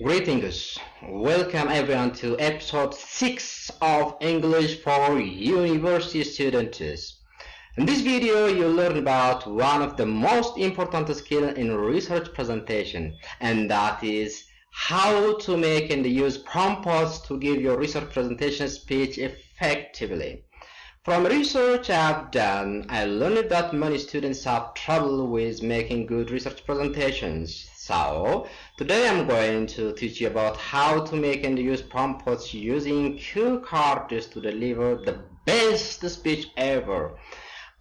Greetings, welcome everyone to episode 6 of English for University Students. In this video you'll learn about one of the most important skills in research presentation, and that is how to make and use prompts to give your research presentation speech effectively. From research I've done, I learned that many students have trouble with making good research presentations. So, today I'm going to teach you about how to make and use prompts using cue cards to deliver the best speech ever.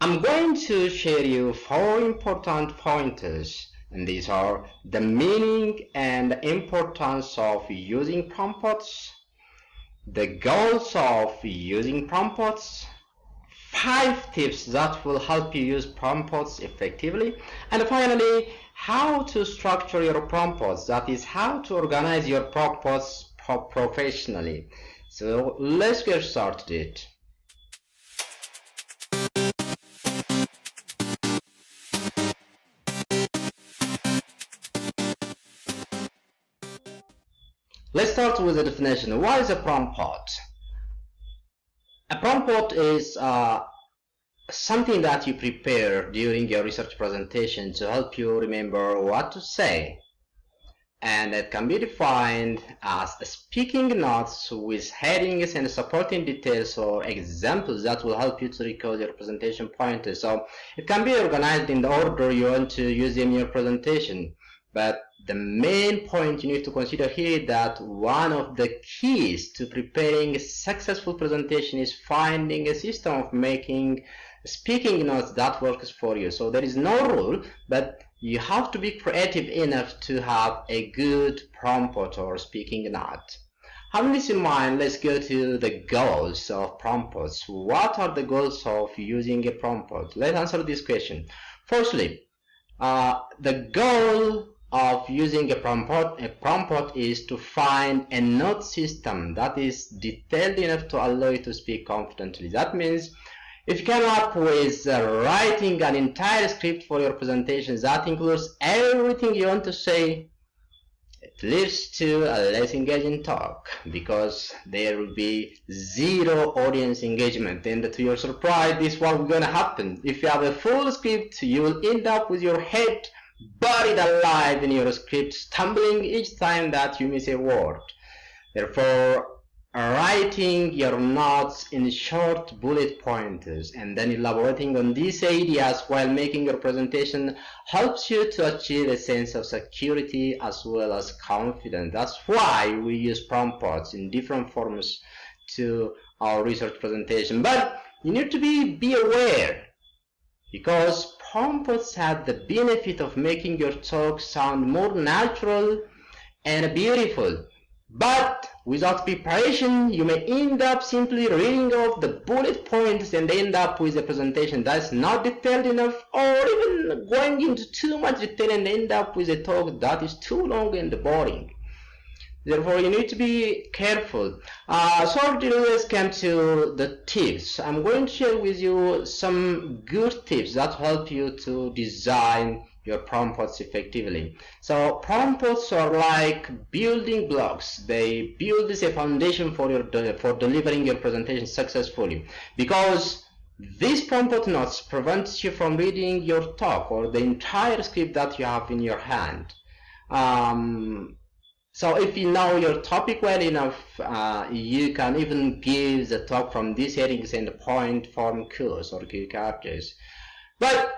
I'm going to share you 4 important pointers, and these are the meaning and importance of using prompts, the goals of using prompts, 5 tips that will help you use prompts effectively, and finally, how to structure your prompts, that is, how to organize your prompts professionally. So let's get started. Let's start with the definition. What is a prompt? A prompt is something that you prepare during your research presentation to help you remember what to say, and it can be defined as speaking notes with headings and supporting details or examples that will help you to recall your presentation pointers. So it can be organized in the order you want to use them in your presentation, but the main point you need to consider here is that one of the keys to preparing a successful presentation is finding a system of making speaking notes that works for you. So there is no rule, but you have to be creative enough to have a good prompt or speaking note. Having this in mind, let's go to the goals of prompts. What are the goals of using a prompt? Let's answer this question. Firstly, the goal of using a prompt is to find a note system that is detailed enough to allow you to speak confidently. That means if you come up with writing an entire script for your presentation that includes everything you want to say, it leads to a less engaging talk because there will be zero audience engagement. And to your surprise, this is what is going to happen. If you have a full script, you will end up with your head buried alive in your script, stumbling each time that you miss a word. Therefore, writing your notes in short bullet pointers and then elaborating on these ideas while making your presentation helps you to achieve a sense of security as well as confidence. That's why we use prompts in different forms to our research presentation. But you need to be aware, because prompts have the benefit of making your talk sound more natural and beautiful. But without preparation, you may end up simply reading off the bullet points and end up with a presentation that's not detailed enough, or even going into too much detail and end up with a talk that is too long and boring. Therefore, you need to be careful. So let's come to the tips. I'm going to share with you some good tips that help you to design your prompts effectively. So prompts are like building blocks. They build as a foundation for delivering your presentation successfully, because these prompt notes prevent you from reading your talk or the entire script that you have in your hand. So if you know your topic well enough, you can even give the talk from these headings and point form cues or cue characters. But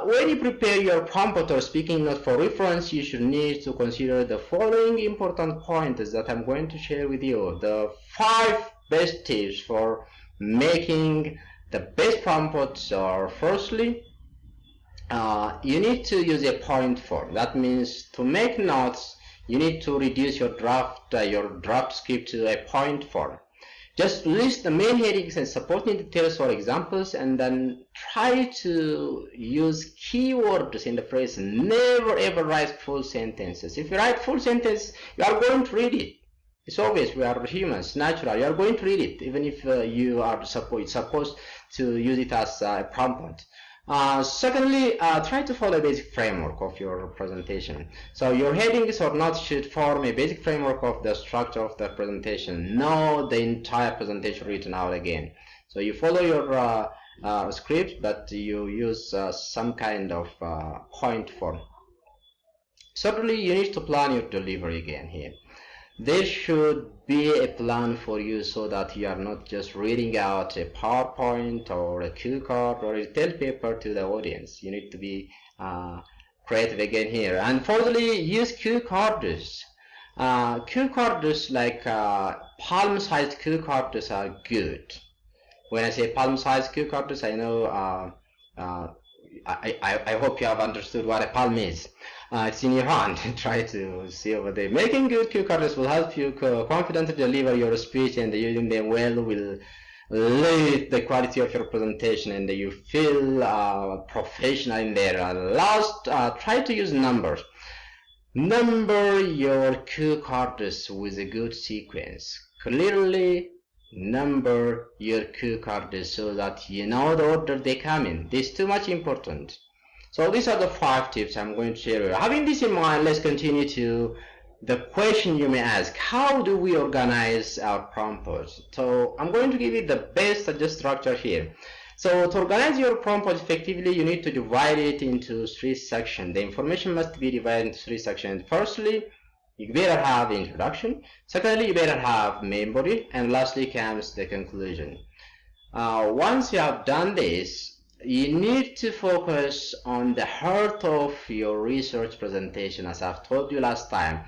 when you prepare your prompt or speaking note for reference, you should need to consider the following important pointers that I'm going to share with you. The 5 best tips for making the best prompts are: firstly, you need to use a point form. That means to make notes, you need to reduce your draft script to a point form. Just list the main headings and supporting details or examples, and then try to use keywords in the phrase. Never ever write full sentences. If you write full sentence, you are going to read it. It's obvious, we are humans, natural. You are going to read it, even if you are supposed to use it as a prompt. Secondly, try to follow a basic framework of your presentation. So your headings or notes should form a basic framework of the structure of the presentation, not the entire presentation written out again. So you follow your script, but you use some kind of point form. Certainly, you need to plan your delivery again here. There should be a plan for you so that you are not just reading out a PowerPoint or a cue card or a tell paper to the audience. You need to be creative again here. And fourthly, use cue cards. Cue cards like palm-sized cue cards are good. When I say palm-sized cue cards, I know I hope you have understood what a palm is. It's in your hand. Try to see over there. Making good cue cards will help you confidently deliver your speech, and using them well will lift the quality of your presentation, and you feel professional in there. Last, try to use numbers. Number your cue cards with a good sequence. Clearly number your cue cards so that you know the order they come in. This is too much important. So these are the 5 tips I'm going to share with you. Having this in mind, let's continue to the question you may ask. How do we organize our prompt? So I'm going to give you the best structure here. So to organize your prompt effectively, you need to divide it into 3 sections. The information must be divided into 3 sections. Firstly, you better have the introduction. Secondly, you better have main body. And lastly comes the conclusion. Once you have done this, you need to focus on the heart of your research presentation, as I've told you last time.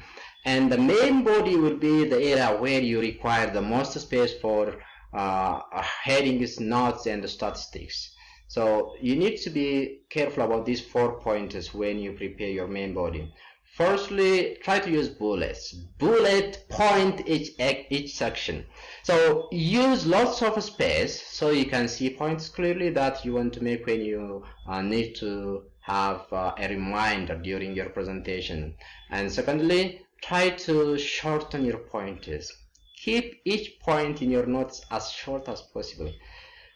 And the main body will be the area where you require the most space for headings, notes, and statistics. So you need to be careful about these 4 pointers when you prepare your main body. Firstly, try to use bullets. Bullet point each section. So use lots of space so you can see points clearly that you want to make when you need to have a reminder during your presentation. And secondly, try to shorten your pointers. Keep each point in your notes as short as possible.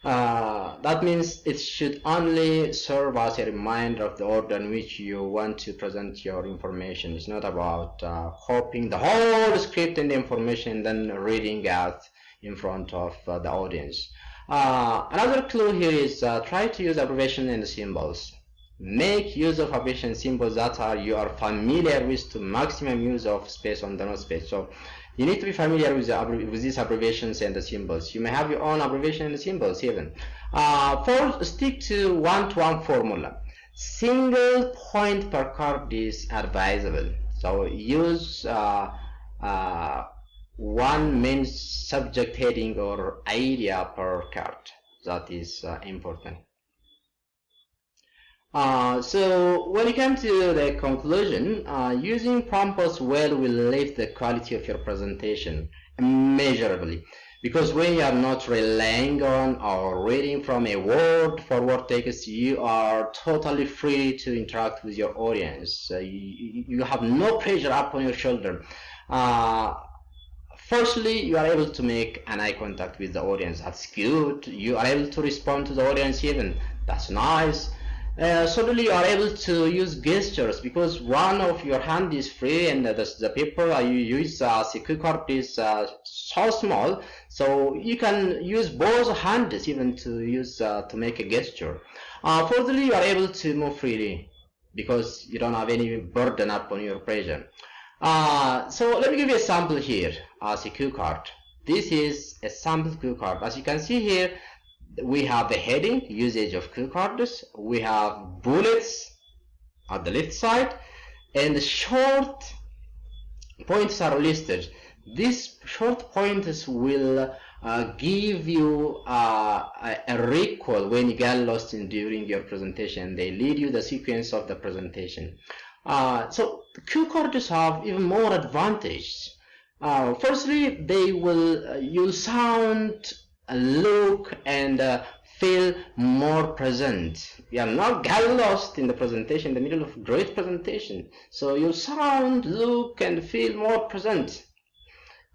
That means it should only serve as a reminder of the order in which you want to present your information. It's not about copying the whole script and the information and then reading out in front of the audience. Another clue here is try to use abbreviations and symbols. Make use of abbreviation symbols that you are familiar with to maximum use of space on the note page. So you need to be familiar with these abbreviations and the symbols. You may have your own abbreviation and symbols even. Fourth, stick to one-to-one formula. Single point per card is advisable. So use one main subject heading or idea per card. That is important. So when you come to the conclusion, using prompts well will lift the quality of your presentation immeasurably, because when you are not relying on or reading from a word-for-word text, you are totally free to interact with your audience. You have no pressure upon your shoulder. Firstly, you are able to make an eye contact with the audience. That's good. You are able to respond to the audience even. That's nice. Suddenly you are able to use gestures because one of your hand is free and the paper you use as a cue card is so small, so you can use both hands even to use to make a gesture. Fourthly, you are able to move freely because you don't have any burden upon your pressure. So let me give you a sample here as a cue card. This is a sample cue card. As you can see here, we have the heading, usage of cue cards, we have bullets at the left side, and the short points are listed. These short points will give you a recall when you get lost during your presentation. They lead you the sequence of the presentation. So cue cards have even more advantage. Firstly, they will you'll sound, look, and feel more present. You are not get lost in the presentation, in the middle of a great presentation. So you sound, look, and feel more present.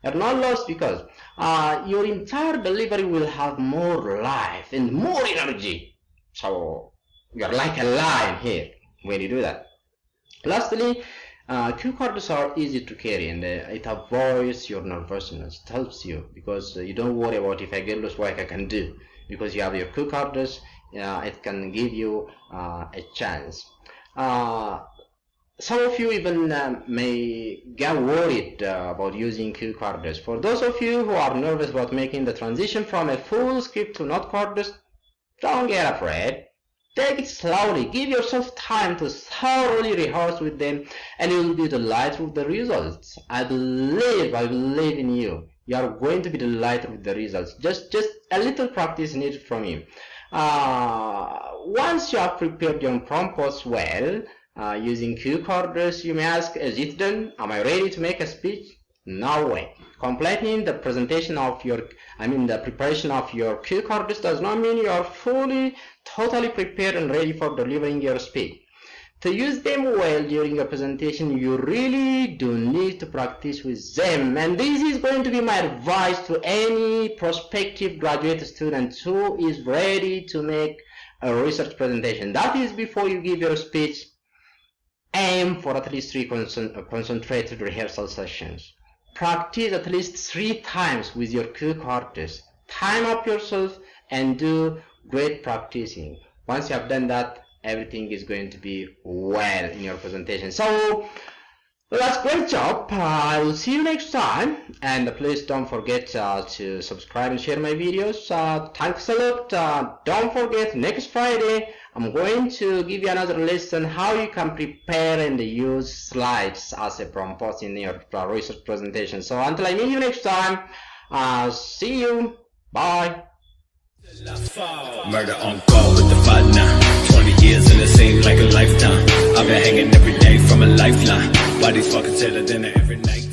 You're not lost because your entire delivery will have more life and more energy. So You're like a lion here when you do that. Lastly, cue cards are easy to carry, and it avoids your nervousness. It helps you because you don't worry about if I get lost what I can do, because you have your cue cards. It can give you a chance. Some of you even may get worried about using cue cards. For those of you who are nervous about making the transition from a full script to not cards, don't get afraid. Take it slowly. Give yourself time to thoroughly rehearse with them, and you will be delighted with the results. I believe in you. You are going to be delighted with the results. Just a little practice needed from you. Once you have prepared your prompts well, using cue cards, you may ask, is it done? Am I ready to make a speech? No way. Completing the presentation of the preparation of your cue cards does not mean you are totally prepared and ready for delivering your speech. To use them well during a presentation, you really do need to practice with them. And this is going to be my advice to any prospective graduate student who is ready to make a research presentation. That is, before you give your speech, aim for at least 3 concentrated rehearsal sessions. Practice at least 3 times with your cue cards. Time up yourself and do great practicing. Once you have done that, everything is going to be well in your presentation. So that's great job. I will see you next time, and please don't forget to subscribe and share my videos. Thanks a lot. Don't forget, next Friday I'm going to give you another lesson how you can prepare and use slides as a prompt in your research presentation. So until I meet you next time, see you. Bye. Murder on call with the 5-9. 20 years and it seemed like a lifetime. I've been hanging every day from a lifeline. Bodies fucking tailored dinner every night.